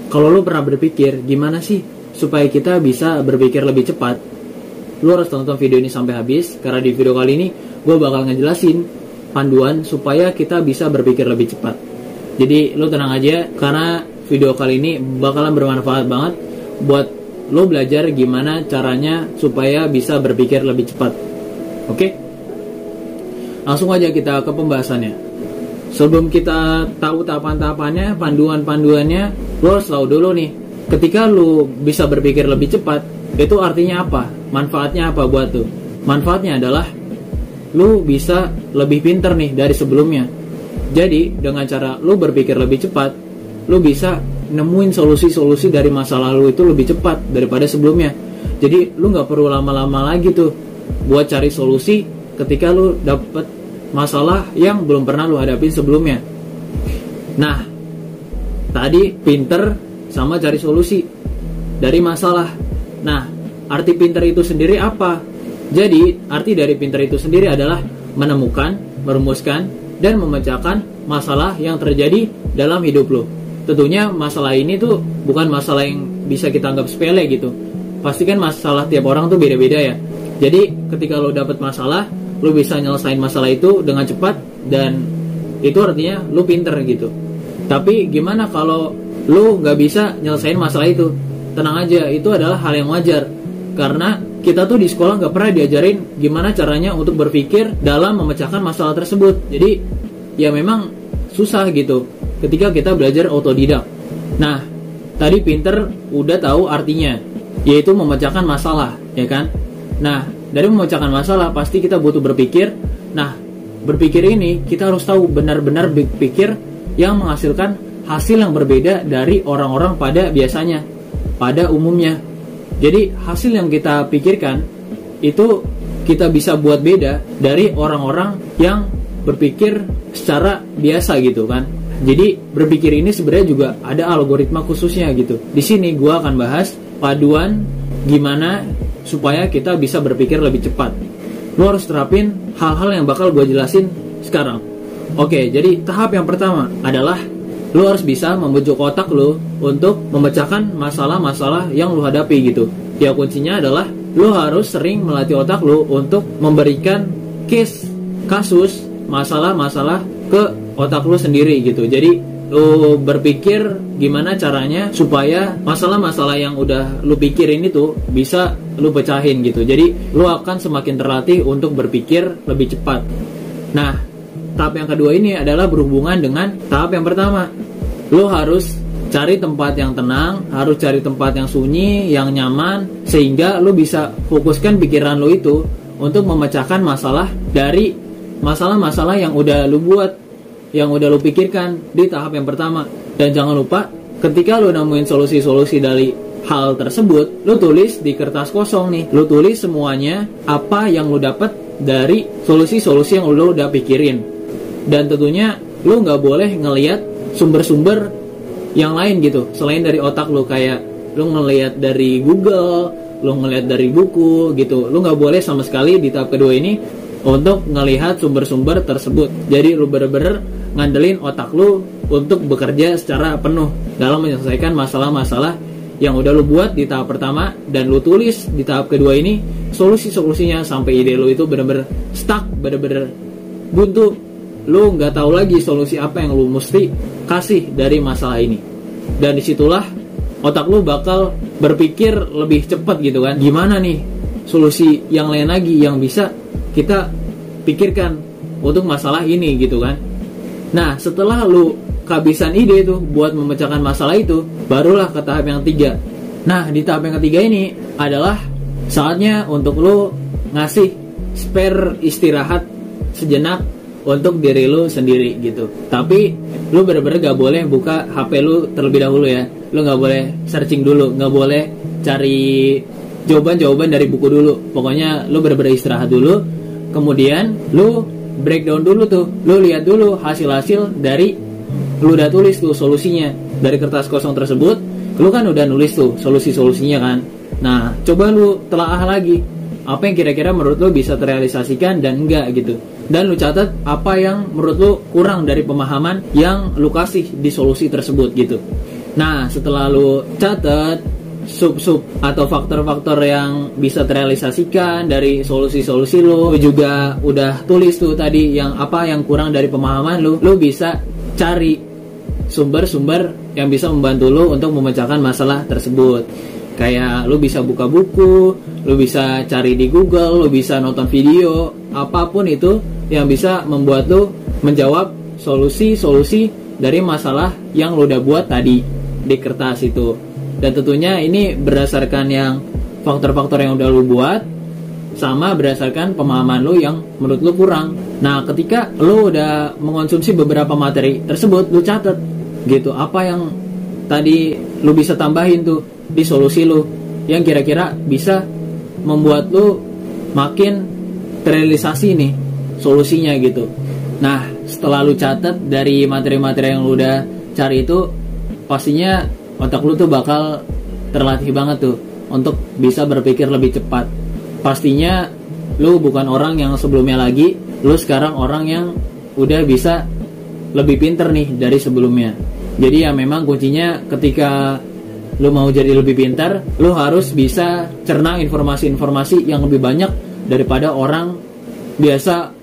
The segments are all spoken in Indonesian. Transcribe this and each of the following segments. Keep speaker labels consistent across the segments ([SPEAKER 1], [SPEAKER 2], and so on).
[SPEAKER 1] Kalau lu pernah berpikir gimana sih supaya kita bisa berpikir lebih cepat, lu harus tonton video ini sampai habis, karena di video kali ini gue bakal ngejelasin panduan supaya kita bisa berpikir lebih cepat. Jadi lu tenang aja, karena video kali ini bakalan bermanfaat banget buat lu belajar gimana caranya supaya bisa berpikir lebih cepat. Oke? Langsung aja kita ke pembahasannya. Sebelum kita tahu tahapan-tahapannya, panduan-panduannya, lu harus tahu dulu nih, ketika lu bisa berpikir lebih cepat, itu artinya apa? Manfaatnya apa buat lu? Manfaatnya adalah lu bisa lebih pinter nih dari sebelumnya. Jadi dengan cara lu berpikir lebih cepat, lu bisa nemuin solusi-solusi dari masalah lu itu lebih cepat daripada sebelumnya. Jadi lu gak perlu lama-lama lagi tuh buat cari solusi ketika lu dapet masalah yang belum pernah lu hadapin sebelumnya. Nah, tadi pinter sama cari solusi dari masalah. Nah, arti pinter itu sendiri apa? Jadi, arti dari pinter itu sendiri adalah menemukan, merumuskan, dan memecahkan masalah yang terjadi dalam hidup lu. Tentunya masalah ini tuh bukan masalah yang bisa kita anggap sepele gitu. Pasti kan masalah tiap orang tuh beda-beda ya. Jadi, ketika lu dapet masalah, lu bisa nyelesain masalah itu dengan cepat, dan itu artinya lu pinter gitu. Tapi gimana kalau lu gak bisa nyelesain masalah itu? Tenang aja, itu adalah hal yang wajar, karena kita tuh di sekolah gak pernah diajarin gimana caranya untuk berpikir dalam memecahkan masalah tersebut. Jadi ya memang susah gitu ketika kita belajar otodidak. Nah, tadi pinter udah tahu artinya, yaitu memecahkan masalah, ya kan? Nah, dari memecahkan masalah pasti kita butuh berpikir. Nah, berpikir ini kita harus tahu benar-benar berpikir yang menghasilkan hasil yang berbeda dari orang-orang pada biasanya, pada umumnya. Jadi hasil yang kita pikirkan itu kita bisa buat beda dari orang-orang yang berpikir secara biasa gitu kan. Jadi berpikir ini sebenarnya juga ada algoritma khususnya gitu. Di sini gue akan bahas paduan gimana supaya kita bisa berpikir lebih cepat. Lu harus terapin hal-hal yang bakal gue jelasin sekarang. Oke, jadi tahap yang pertama adalah lu harus bisa membujuk otak lu untuk memecahkan masalah-masalah yang lu hadapi gitu. Ya kuncinya adalah lu harus sering melatih otak lu untuk memberikan case, kasus, masalah-masalah ke otak lu sendiri gitu. Jadi lu berpikir gimana caranya supaya masalah-masalah yang udah lu pikirin itu bisa lu pecahin gitu. Jadi lu akan semakin terlatih untuk berpikir lebih cepat. Nah, tahap yang kedua ini adalah berhubungan dengan tahap yang pertama. Lu harus cari tempat yang tenang, harus cari tempat yang sunyi, yang nyaman, sehingga lu bisa fokuskan pikiran lu itu untuk memecahkan masalah dari masalah-masalah yang udah lu buat, yang udah lu pikirkan di tahap yang pertama. Dan jangan lupa, ketika lu nemuin solusi-solusi dari hal tersebut, lu tulis di kertas kosong nih. Lu tulis semuanya apa yang lu dapat dari solusi-solusi yang lu udah pikirin. Dan tentunya lu gak boleh ngelihat sumber-sumber yang lain gitu selain dari otak lu, kayak lu ngelihat dari Google, lu ngelihat dari buku gitu. Lu gak boleh sama sekali di tahap kedua ini untuk ngelihat sumber-sumber tersebut. Jadi lu bener-bener ngandelin otak lu untuk bekerja secara penuh dalam menyelesaikan masalah-masalah yang udah lu buat di tahap pertama, dan lu tulis di tahap kedua ini solusi-solusinya sampai ide lu itu bener-bener stuck, bener-bener buntu. Lu nggak tahu lagi solusi apa yang lu mesti kasih dari masalah ini. Dan disitulah otak lu bakal berpikir lebih cepat gitu kan. Gimana nih solusi yang lain lagi yang bisa kita pikirkan untuk masalah ini gitu kan. Nah, setelah lu kehabisan ide itu buat memecahkan masalah itu, barulah ke tahap yang ketiga. Nah, di tahap yang ketiga ini adalah saatnya untuk lu ngasih spare istirahat sejenak untuk diri lu sendiri gitu. Tapi lu bener-bener gak boleh buka HP lu terlebih dahulu ya. Lu gak boleh searching dulu, gak boleh cari jawaban-jawaban dari buku dulu. Pokoknya lu bener-bener istirahat dulu. Kemudian lu breakdown dulu tuh, lu lihat dulu hasil-hasil dari lu udah tulis tuh solusinya dari kertas kosong tersebut. Lu kan udah nulis tuh solusi-solusinya kan. Nah, coba lu telaah lagi apa yang kira-kira menurut lu bisa terrealisasikan dan enggak gitu. Dan lu catat apa yang menurut lu kurang dari pemahaman yang lu kasih di solusi tersebut gitu. Nah, setelah lu catat sub-sub atau faktor-faktor yang bisa terrealisasikan dari solusi-solusi lu juga udah tulis tuh tadi yang apa yang kurang dari pemahaman lu bisa cari sumber-sumber yang bisa membantu lu untuk memecahkan masalah tersebut. Kayak lu bisa buka buku, lu bisa cari di Google, lu bisa nonton video, apapun itu yang bisa membuat lu menjawab solusi-solusi dari masalah yang lu udah buat tadi di kertas itu. Dan tentunya ini berdasarkan yang faktor-faktor yang udah lu buat sama berdasarkan pemahaman lu yang menurut lu kurang. Nah, ketika lu udah mengonsumsi beberapa materi tersebut, lu catat gitu apa yang tadi lu bisa tambahin tuh di solusi lu yang kira-kira bisa membuat lu makin terrealisasi nih solusinya gitu. Nah, setelah lu catat dari materi-materi yang lu udah cari itu, pastinya otak lu tuh bakal terlatih banget tuh untuk bisa berpikir lebih cepat. Pastinya lu bukan orang yang sebelumnya lagi, lu sekarang orang yang udah bisa lebih pinter nih dari sebelumnya. Jadi ya memang kuncinya ketika lu mau jadi lebih pintar, lu harus bisa cerna informasi-informasi yang lebih banyak daripada orang biasa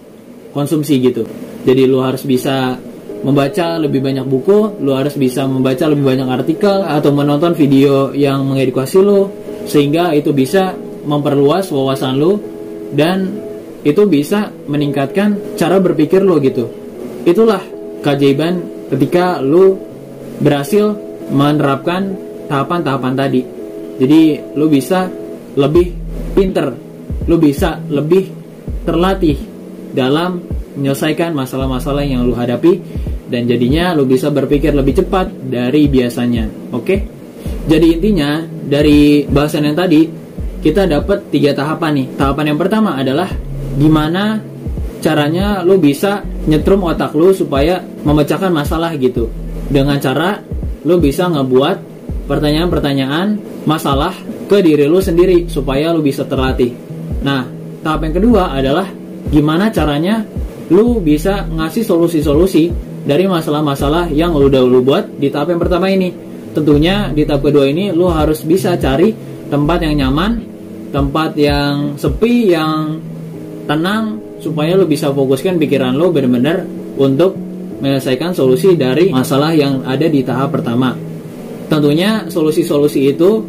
[SPEAKER 1] konsumsi gitu. Jadi lu harus bisa membaca lebih banyak buku, lu harus bisa membaca lebih banyak artikel atau menonton video yang mengedukasi lu, sehingga itu bisa memperluas wawasan lu dan itu bisa meningkatkan cara berpikir lu gitu. Itulah keajaiban ketika lu berhasil menerapkan tahapan-tahapan tadi. Jadi lu bisa lebih pinter, lu bisa lebih terlatih dalam menyelesaikan masalah-masalah yang lu hadapi, dan jadinya lu bisa berpikir lebih cepat dari biasanya. Oke? Jadi intinya dari bahasan yang tadi kita dapat 3 tahapan nih. Tahapan yang pertama adalah gimana caranya lu bisa nyetrum otak lu supaya memecahkan masalah gitu. Dengan cara lu bisa ngebuat pertanyaan-pertanyaan masalah ke diri lu sendiri supaya lu bisa terlatih. Nah, tahap yang kedua adalah gimana caranya lu bisa ngasih solusi-solusi dari masalah-masalah yang lu udah lu buat di tahap yang pertama ini. Tentunya di tahap kedua ini lu harus bisa cari tempat yang nyaman, tempat yang sepi, yang tenang, supaya lu bisa fokuskan pikiran lu benar-benar untuk menyelesaikan solusi dari masalah yang ada di tahap pertama. Tentunya solusi-solusi itu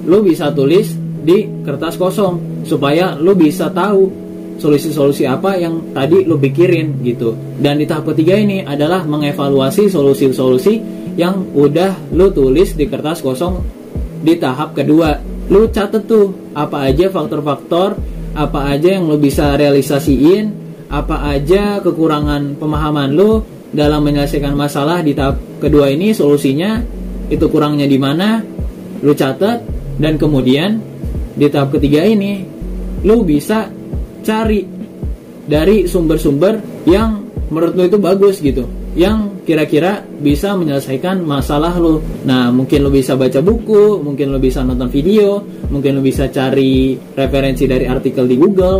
[SPEAKER 1] lu bisa tulis di kertas kosong supaya lu bisa tahu solusi-solusi apa yang tadi lu pikirin gitu. Dan di tahap ketiga ini adalah mengevaluasi solusi-solusi yang udah lu tulis di kertas kosong di tahap kedua. Lu catet tuh apa aja faktor-faktor, apa aja yang lu bisa realisasiin, apa aja kekurangan pemahaman lu dalam menyelesaikan masalah di tahap kedua ini, solusinya itu kurangnya di mana, lu catat. Dan kemudian di tahap ketiga ini lu bisa cari dari sumber-sumber yang menurut lu itu bagus gitu, yang kira-kira bisa menyelesaikan masalah lu. Nah, mungkin lu bisa baca buku, mungkin lu bisa nonton video, mungkin lu bisa cari referensi dari artikel di Google.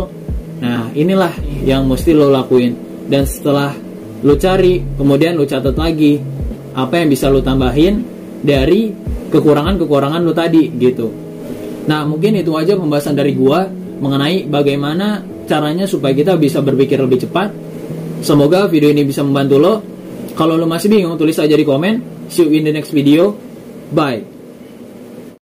[SPEAKER 1] Nah, inilah yang mesti lu lakuin. Dan setelah lu cari, kemudian lu catat lagi apa yang bisa lu tambahin dari kekurangan-kekurangan lu tadi gitu. Nah, mungkin itu aja pembahasan dari gua mengenai bagaimana caranya supaya kita bisa berpikir lebih cepat. Semoga video ini bisa membantu lo. Kalau lo masih bingung, tulis aja di komen. See you in the next video. Bye.